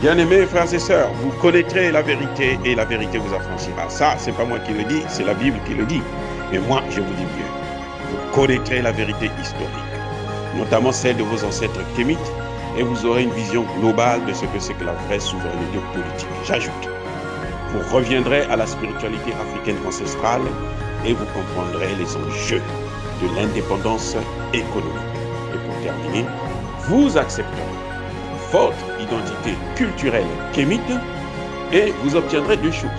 Bien-aimés frères et sœurs, vous connaîtrez la vérité et la vérité vous affranchira. Ça, c'est pas moi qui le dis, c'est la Bible qui le dit. Mais moi, je vous dis mieux. Vous connaîtrez la vérité historique, notamment celle de vos ancêtres kémites, et vous aurez une vision globale de ce que c'est que la vraie souveraineté politique. J'ajoute, vous reviendrez à la spiritualité africaine ancestrale et vous comprendrez les enjeux de l'indépendance économique. Et pour terminer, vous accepterez votre identité culturelle kémite et vous obtiendrez deux choses.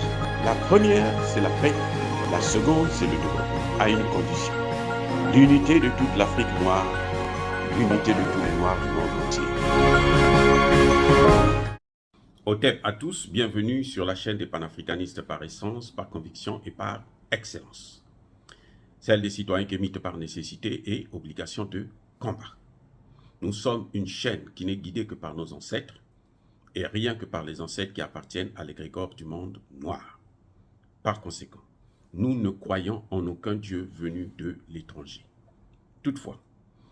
La première, c'est la paix. La seconde, c'est le développement, à une condition. L'unité de toute l'Afrique noire, l'unité de tous les Noirs du monde entier. Otep à tous, bienvenue sur la chaîne des panafricanistes par essence, par conviction et par excellence. Celle des citoyens kémites par nécessité et obligation de combat. Nous sommes une chaîne qui n'est guidée que par nos ancêtres et rien que par les ancêtres qui appartiennent à l'égrégore du monde noir. Par conséquent, nous ne croyons en aucun Dieu venu de l'étranger. Toutefois,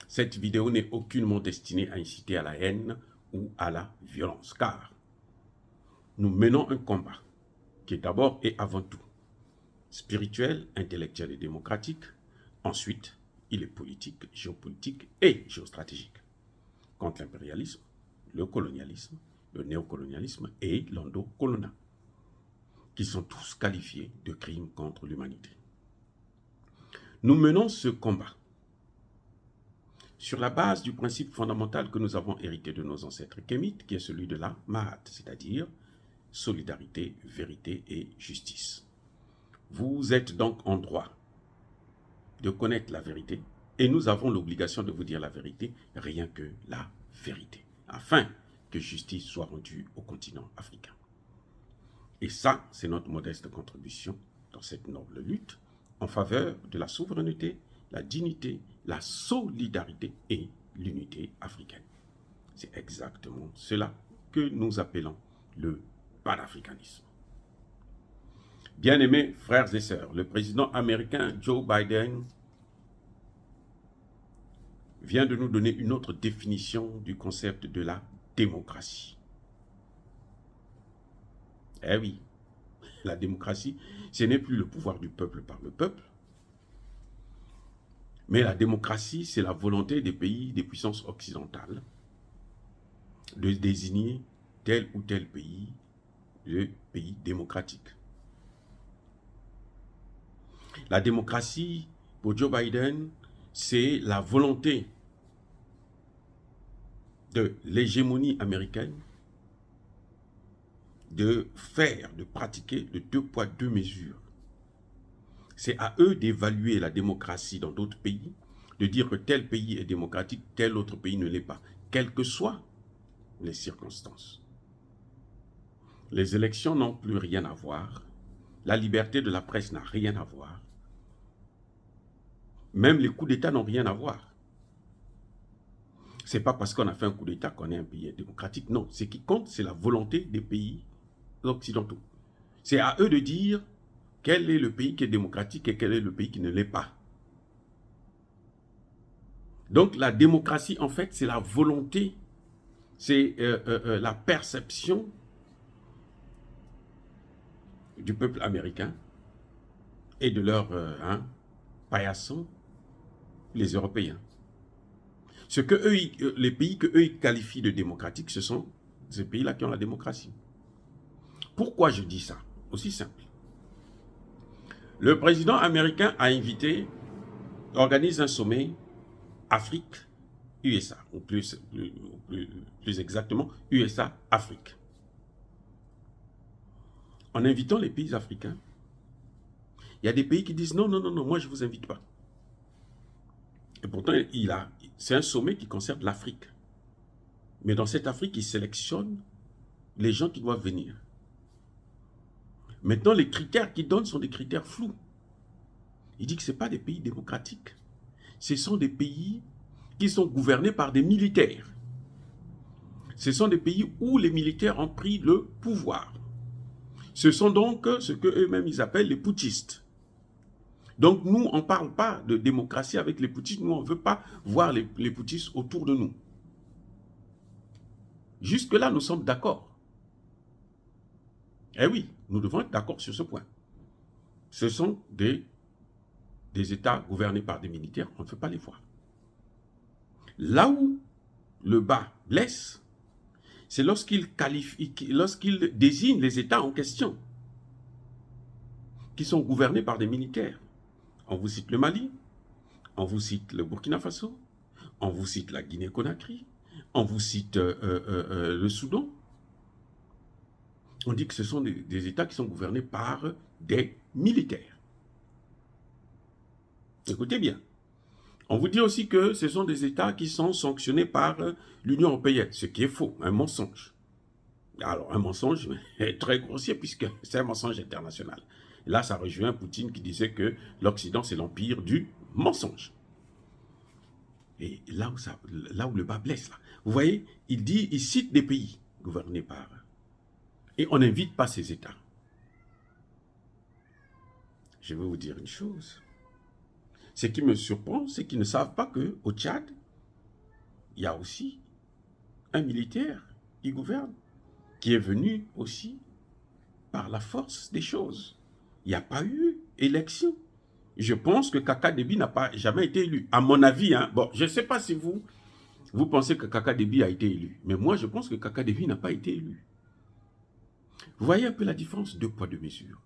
cette vidéo n'est aucunement destinée à inciter à la haine ou à la violence, car nous menons un combat qui est d'abord et avant tout spirituel, intellectuel et démocratique. Ensuite, il est politique, géopolitique et géostratégique. Contre l'impérialisme, le colonialisme, le néocolonialisme et l'endocoloniat, qui sont tous qualifiés de crimes contre l'humanité. Nous menons ce combat sur la base du principe fondamental que nous avons hérité de nos ancêtres kémites, qui est celui de la Mahat, c'est-à-dire solidarité, vérité et justice. Vous êtes donc en droit de connaître la vérité, et nous avons l'obligation de vous dire la vérité, rien que la vérité, afin que justice soit rendue au continent africain. Et ça, c'est notre modeste contribution dans cette noble lutte en faveur de la souveraineté, la dignité, la solidarité et l'unité africaine. C'est exactement cela que nous appelons le panafricanisme. Bien-aimés frères et sœurs, le président américain Joe Biden vient de nous donner une autre définition du concept de la démocratie. Eh oui, la démocratie, ce n'est plus le pouvoir du peuple par le peuple, mais la démocratie, c'est la volonté des pays, des puissances occidentales, de désigner tel ou tel pays, le pays démocratique. La démocratie, pour Joe Biden, c'est la volonté de l'hégémonie américaine de faire, de pratiquer le deux poids, deux mesures. C'est à eux d'évaluer la démocratie dans d'autres pays, de dire que tel pays est démocratique, tel autre pays ne l'est pas, quelles que soient les circonstances. Les élections n'ont plus rien à voir, la liberté de la presse n'a rien à voir, même les coups d'État n'ont rien à voir. Ce n'est pas parce qu'on a fait un coup d'État qu'on est un pays démocratique. Non, ce qui compte, c'est la volonté des pays occidentaux. C'est à eux de dire quel est le pays qui est démocratique et quel est le pays qui ne l'est pas. Donc la démocratie, en fait, c'est la volonté, c'est la perception du peuple américain et de leurs paillassons, les Européens. Ce que eux, les pays que eux qualifient de démocratiques, ce sont ces pays-là qui ont la démocratie. Pourquoi je dis ça? Aussi simple. Le président américain a invité, organise un sommet Afrique-USA, ou plus exactement USA-Afrique. En invitant les pays africains, il y a des pays qui disent non, moi je ne vous invite pas. Et pourtant, c'est un sommet qui concerne l'Afrique. Mais dans cette Afrique, il sélectionne les gens qui doivent venir. Maintenant, les critères qu'il donne sont des critères flous. Il dit que ce n'est pas des pays démocratiques. Ce sont des pays qui sont gouvernés par des militaires. Ce sont des pays où les militaires ont pris le pouvoir. Ce sont donc ce qu'eux-mêmes ils appellent les putschistes. Donc nous, on ne parle pas de démocratie avec les putschistes. Nous, on ne veut pas voir les putschistes autour de nous. Jusque-là, nous sommes d'accord. Eh oui, nous devons être d'accord sur ce point. Ce sont des États gouvernés par des militaires, on ne peut pas les voir. Là où le bas blesse, c'est lorsqu'il désigne les États en question, qui sont gouvernés par des militaires. On vous cite le Mali, on vous cite le Burkina Faso, on vous cite la Guinée-Conakry, on vous cite le Soudan. On dit que ce sont des États qui sont gouvernés par des militaires. Écoutez bien. On vous dit aussi que ce sont des États qui sont sanctionnés par l'Union européenne, ce qui est faux, un mensonge. Alors, un mensonge est très grossier puisque c'est un mensonge international. Là, ça rejoint Poutine qui disait que l'Occident, c'est l'empire du mensonge. Et là où le bas blesse, là, vous voyez, il cite des pays gouvernés par... Et on n'invite pas ces États. Je vais vous dire une chose. Ce qui me surprend, c'est qu'ils ne savent pas qu'au Tchad, il y a aussi un militaire qui gouverne, qui est venu aussi par la force des choses. Il n'y a pas eu élection. Je pense que Kaka Déby n'a pas jamais été élu. À mon avis, hein, bon, je ne sais pas si vous pensez que Kaka Déby a été élu. Mais moi, je pense que Kaka Déby n'a pas été élu. Vous voyez un peu la différence, deux poids, deux mesures.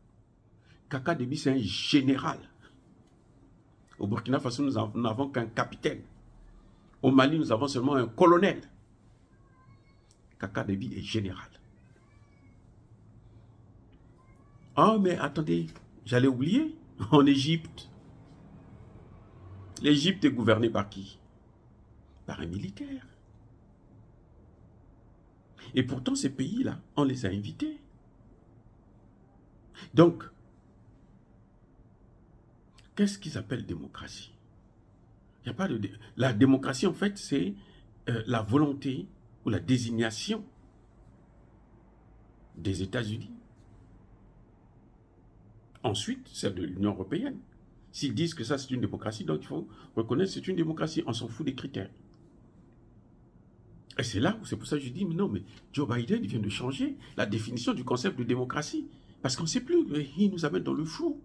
Kaka Déby, c'est un général. Au Burkina Faso, nous n'avons qu'un capitaine. Au Mali, nous avons seulement un colonel. Kaka Déby est général. Ah, mais attendez, j'allais oublier. En Égypte, l'Égypte est gouvernée par qui? Par un militaire. Et pourtant, ces pays-là, on les a invités. Donc, qu'est-ce qu'ils appellent démocratie? Il n'y a pas de... La démocratie, en fait, c'est la volonté ou la désignation des États-Unis. Ensuite, c'est de l'Union européenne. S'ils disent que ça, c'est une démocratie, donc il faut reconnaître que c'est une démocratie. On s'en fout des critères. Et c'est là où, c'est pour ça que je dis, mais non, mais Joe Biden, il vient de changer la définition du concept de démocratie. Parce qu'on ne sait plus, il nous amène dans le flou.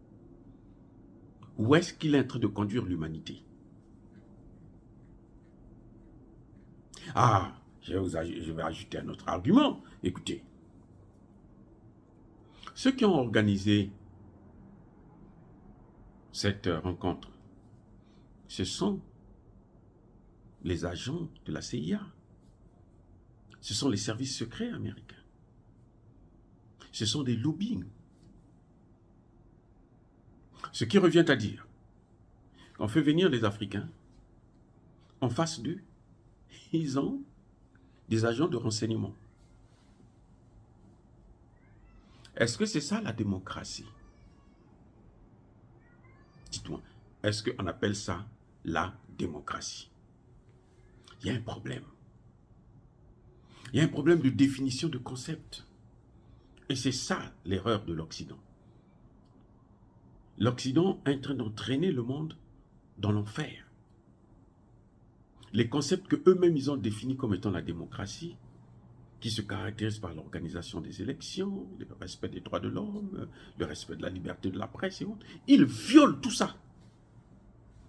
Où est-ce qu'il est en train de conduire l'humanité? Ah, je vais ajouter un autre argument. Écoutez, ceux qui ont organisé cette rencontre, ce sont les agents de la CIA. Ce sont les services secrets américains. Ce sont des lobbying. Ce qui revient à dire qu'on fait venir les Africains, en face d'eux, ils ont des agents de renseignement. Est-ce que c'est ça la démocratie? Dites-moi, est-ce qu'on appelle ça la démocratie? Il y a un problème. Il y a un problème de définition de concept. Et c'est ça l'erreur de l'Occident. L'Occident est en train d'entraîner le monde dans l'enfer. Les concepts qu'eux-mêmes ils ont définis comme étant la démocratie, qui se caractérise par l'organisation des élections, le respect des droits de l'homme, le respect de la liberté de la presse et autres, ils violent tout ça.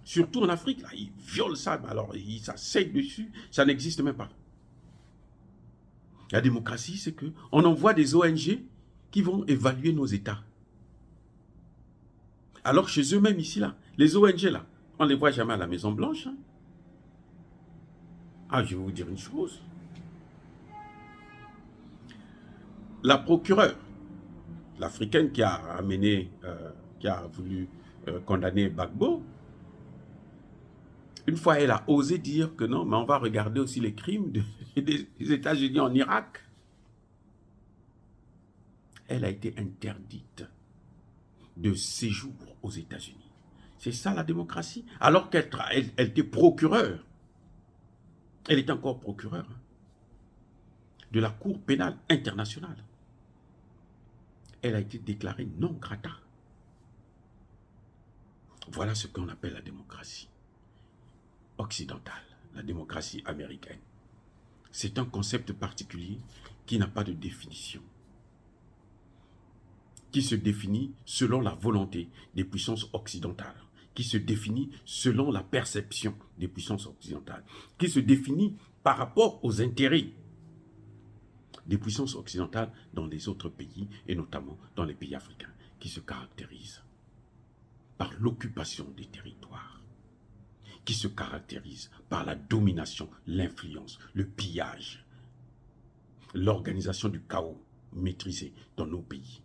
Surtout en Afrique, là, ils violent ça, alors ils s'asseyent dessus, ça n'existe même pas. La démocratie, c'est qu'on envoie des ONG qui vont évaluer nos États. Alors chez eux-mêmes ici, là, les ONG, là, on ne les voit jamais à la Maison Blanche. Hein. Ah, je vais vous dire une chose. La procureure, l'Africaine qui a voulu condamner Gbagbo, une fois elle a osé dire que non, mais on va regarder aussi les crimes des États-Unis en Irak. Elle a été interdite de séjour aux États-Unis. C'est ça la démocratie. Alors qu'elle était procureure. Elle est encore procureure de la Cour pénale internationale. Elle a été déclarée non grata. Voilà ce qu'on appelle la démocratie occidentale, la démocratie américaine. C'est un concept particulier qui n'a pas de définition. qui se définit selon la volonté des puissances occidentales, qui se définit selon la perception des puissances occidentales, qui se définit par rapport aux intérêts des puissances occidentales dans les autres pays, et notamment dans les pays africains, qui se caractérisent par l'occupation des territoires, qui se caractérisent par la domination, l'influence, le pillage, l'organisation du chaos maîtrisé dans nos pays,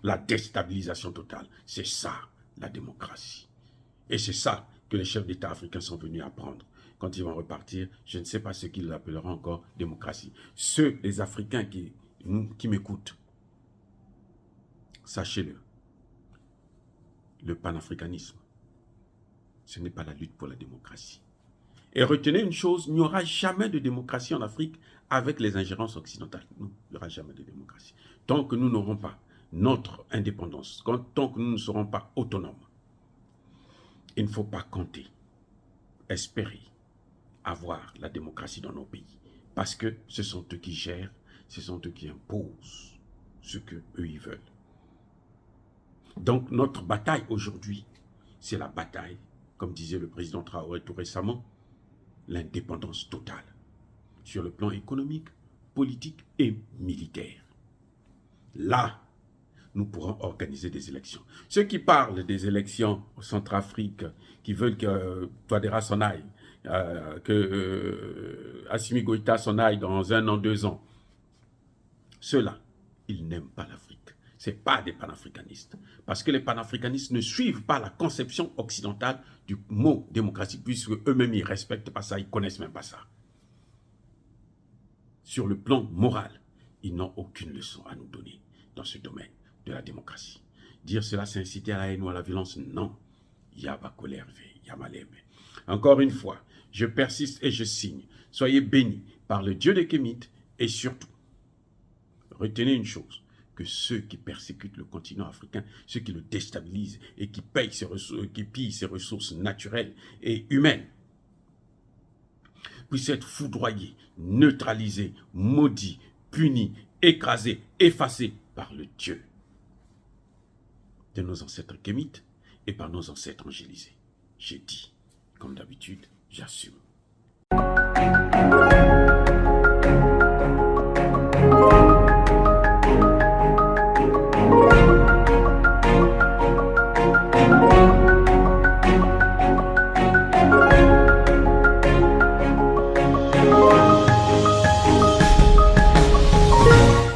la déstabilisation totale. C'est ça, la démocratie. Et c'est ça que les chefs d'État africains sont venus apprendre. Quand ils vont repartir, je ne sais pas ce qu'ils appelleront encore démocratie. Ceux, les Africains qui m'écoutent, sachez-le, le panafricanisme, ce n'est pas la lutte pour la démocratie. Et retenez une chose, il n'y aura jamais de démocratie en Afrique avec les ingérences occidentales. Non, il n'y aura jamais de démocratie. Tant que nous n'aurons pas notre indépendance, tant que nous ne serons pas autonomes, il ne faut pas compter, espérer avoir la démocratie dans nos pays. Parce que ce sont eux qui gèrent, ce sont eux qui imposent ce qu'eux ils veulent. Donc notre bataille aujourd'hui, c'est la bataille, comme disait le président Traoré tout récemment, l'indépendance totale sur le plan économique, politique et militaire. Là, nous pourrons organiser des élections. Ceux qui parlent des élections en Centrafrique, qui veulent que Touadéra s'en aille, que Assimi Goïta s'en aille dans 1 an, 2 ans, ceux-là, ils n'aiment pas l'Afrique. Ce n'est pas des panafricanistes. Parce que les panafricanistes ne suivent pas la conception occidentale du mot démocratie, puisque eux-mêmes, ils ne respectent pas ça, ils ne connaissent même pas ça. Sur le plan moral, ils n'ont aucune leçon à nous donner dans ce domaine de la démocratie. Dire cela, c'est inciter à la haine ou à la violence, non. Yabakolerve, Yamalebe. Encore une fois, je persiste et je signe. Soyez bénis par le Dieu des Kémites et surtout, retenez une chose, que ceux qui persécutent le continent africain, ceux qui le déstabilisent et qui pillent ses ressources naturelles et humaines, puissent être foudroyés, neutralisés, maudits, punis, écrasés, effacés par le Dieu de nos ancêtres kémites et par nos ancêtres angélisés. J'ai dit, comme d'habitude, j'assume.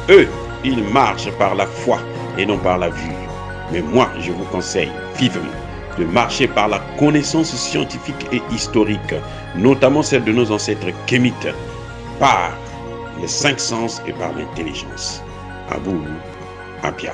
Eux, ils marchent par la foi et non par la vue. Mais moi, je vous conseille vivement de marcher par la connaissance scientifique et historique, notamment celle de nos ancêtres kémites, par les 5 sens et par l'intelligence. Abou Abia.